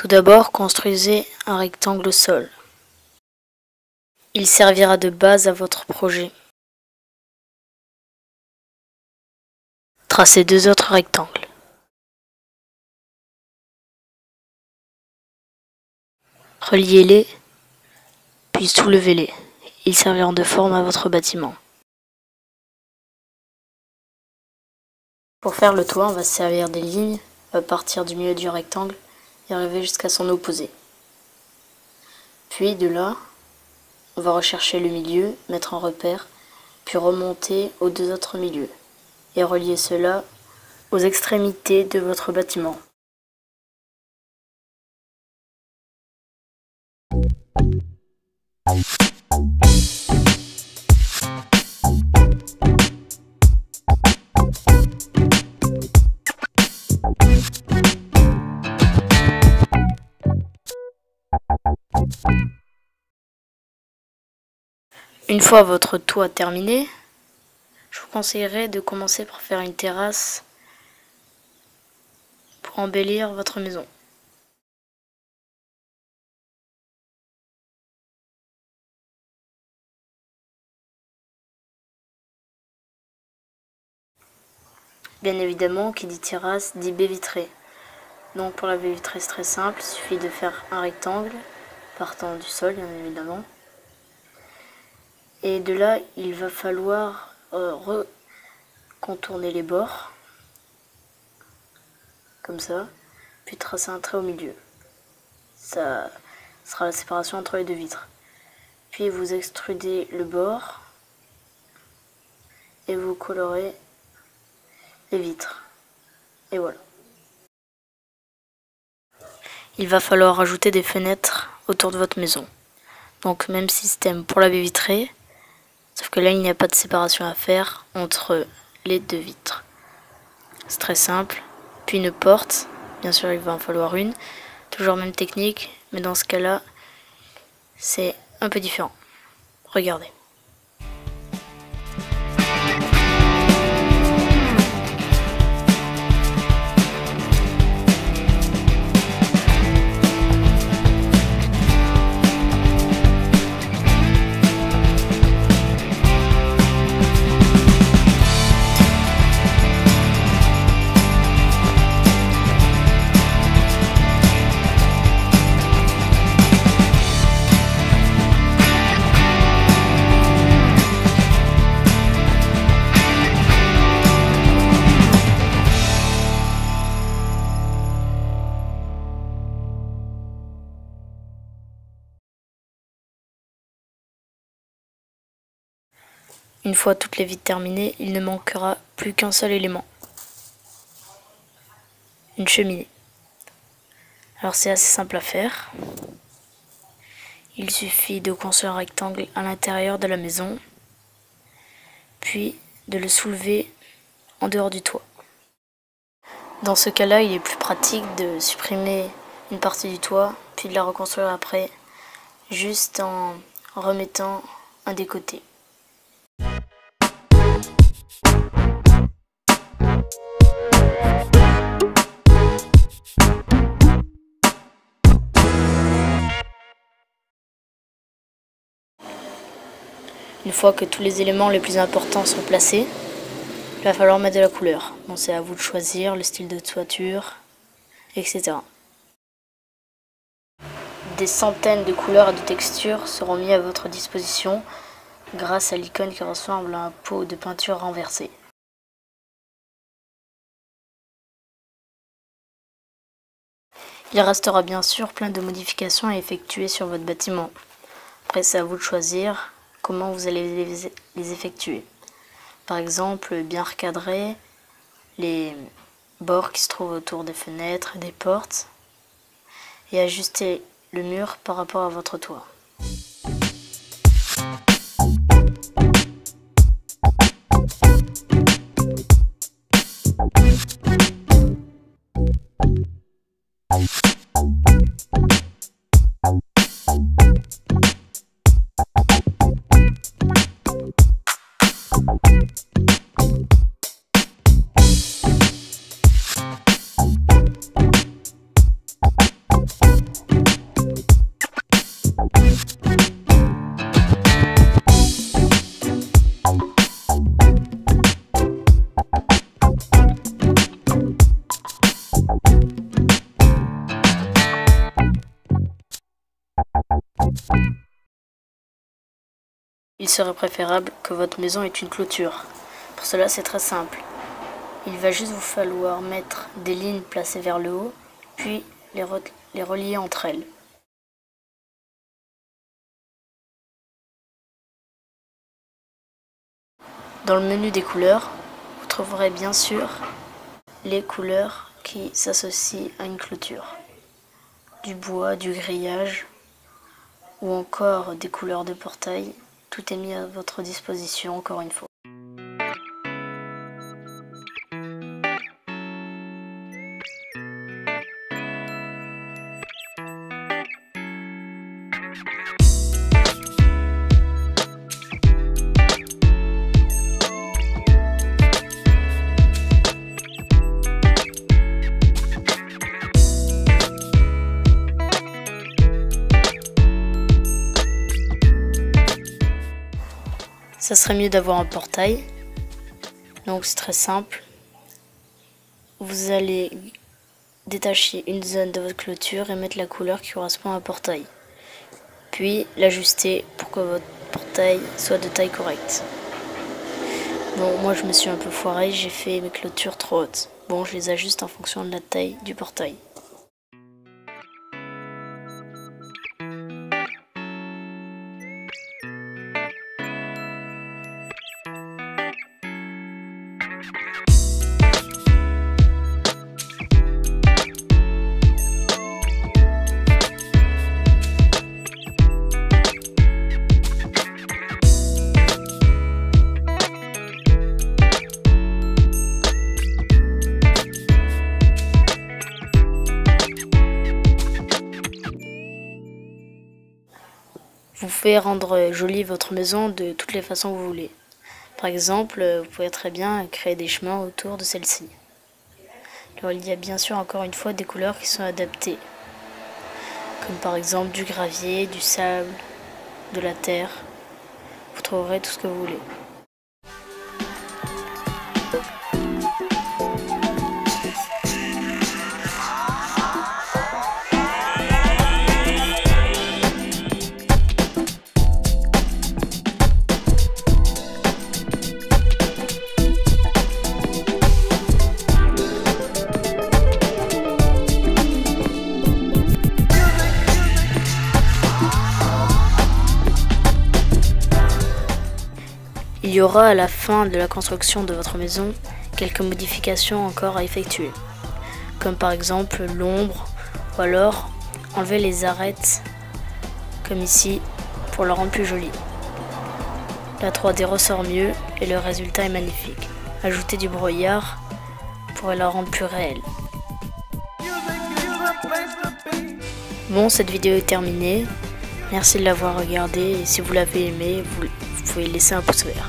Tout d'abord, construisez un rectangle au sol. Il servira de base à votre projet. Tracez 2 autres rectangles. Reliez-les, puis soulevez-les. Ils serviront de forme à votre bâtiment. Pour faire le toit, on va se servir des lignes à partir du milieu du rectangle et arriver jusqu'à son opposé. Puis de là, on va rechercher le milieu, mettre un repère, puis remonter aux 2 autres milieux et relier cela aux extrémités de votre bâtiment. Une fois votre toit terminé, je vous conseillerais de commencer par faire une terrasse pour embellir votre maison. Bien évidemment, qui dit terrasse dit baie vitrée. Donc pour la baie vitrée, c'est très simple, il suffit de faire un rectangle partant du sol, bien évidemment. Et de là, il va falloir contourner les bords, comme ça, puis tracer un trait au milieu. Ça sera la séparation entre les 2 vitres. Puis vous extrudez le bord et vous colorez les vitres. Et voilà. Il va falloir ajouter des fenêtres autour de votre maison. Donc même système pour la baie vitrée, sauf que là il n'y a pas de séparation à faire entre les 2 vitres. C'est très simple. Puis une porte, bien sûr il va en falloir une. Toujours même technique, mais dans ce cas-là, c'est un peu différent. Regardez. Une fois toutes les vitres terminées, il ne manquera plus qu'un seul élément. Une cheminée. Alors c'est assez simple à faire. Il suffit de construire un rectangle à l'intérieur de la maison, puis de le soulever en dehors du toit. Dans ce cas-là, il est plus pratique de supprimer une partie du toit, puis de la reconstruire après, juste en remettant un des côtés. Une fois que tous les éléments les plus importants sont placés, il va falloir mettre de la couleur. Bon, c'est à vous de choisir le style de toiture, etc. Des centaines de couleurs et de textures seront mis à votre disposition grâce à l'icône qui ressemble à un pot de peinture renversé. Il restera bien sûr plein de modifications à effectuer sur votre bâtiment. Après, c'est à vous de choisir comment vous allez les effectuer. Par exemple, bien recadrer les bords qui se trouvent autour des fenêtres et des portes et ajuster le mur par rapport à votre toit. serait préférable que votre maison ait une clôture. Pour cela, c'est très simple. Il va juste vous falloir mettre des lignes placées vers le haut, puis les relier entre elles. Dans le menu des couleurs, vous trouverez bien sûr les couleurs qui s'associent à une clôture. Du bois, du grillage ou encore des couleurs de portail. Tout est mis à votre disposition encore une fois. Ça serait mieux d'avoir un portail, donc c'est très simple. Vous allez détacher une zone de votre clôture et mettre la couleur qui correspond à un portail. Puis l'ajuster pour que votre portail soit de taille correcte. Bon, moi je me suis un peu foiré, j'ai fait mes clôtures trop hautes. Bon, je les ajuste en fonction de la taille du portail. Vous pouvez rendre jolie votre maison de toutes les façons que vous voulez. Par exemple, vous pouvez très bien créer des chemins autour de celle-ci. Alors, il y a bien sûr encore une fois des couleurs qui sont adaptées, comme par exemple du gravier, du sable, de la terre. Vous trouverez tout ce que vous voulez. Il y aura à la fin de la construction de votre maison quelques modifications encore à effectuer, comme par exemple l'ombre ou alors enlever les arêtes comme ici pour la rendre plus jolie. La 3D ressort mieux et le résultat est magnifique. Ajouter du brouillard pour la rendre plus réelle. Bon, cette vidéo est terminée. Merci de l'avoir regardée et si vous l'avez aimé, vous pouvez laisser un pouce vert.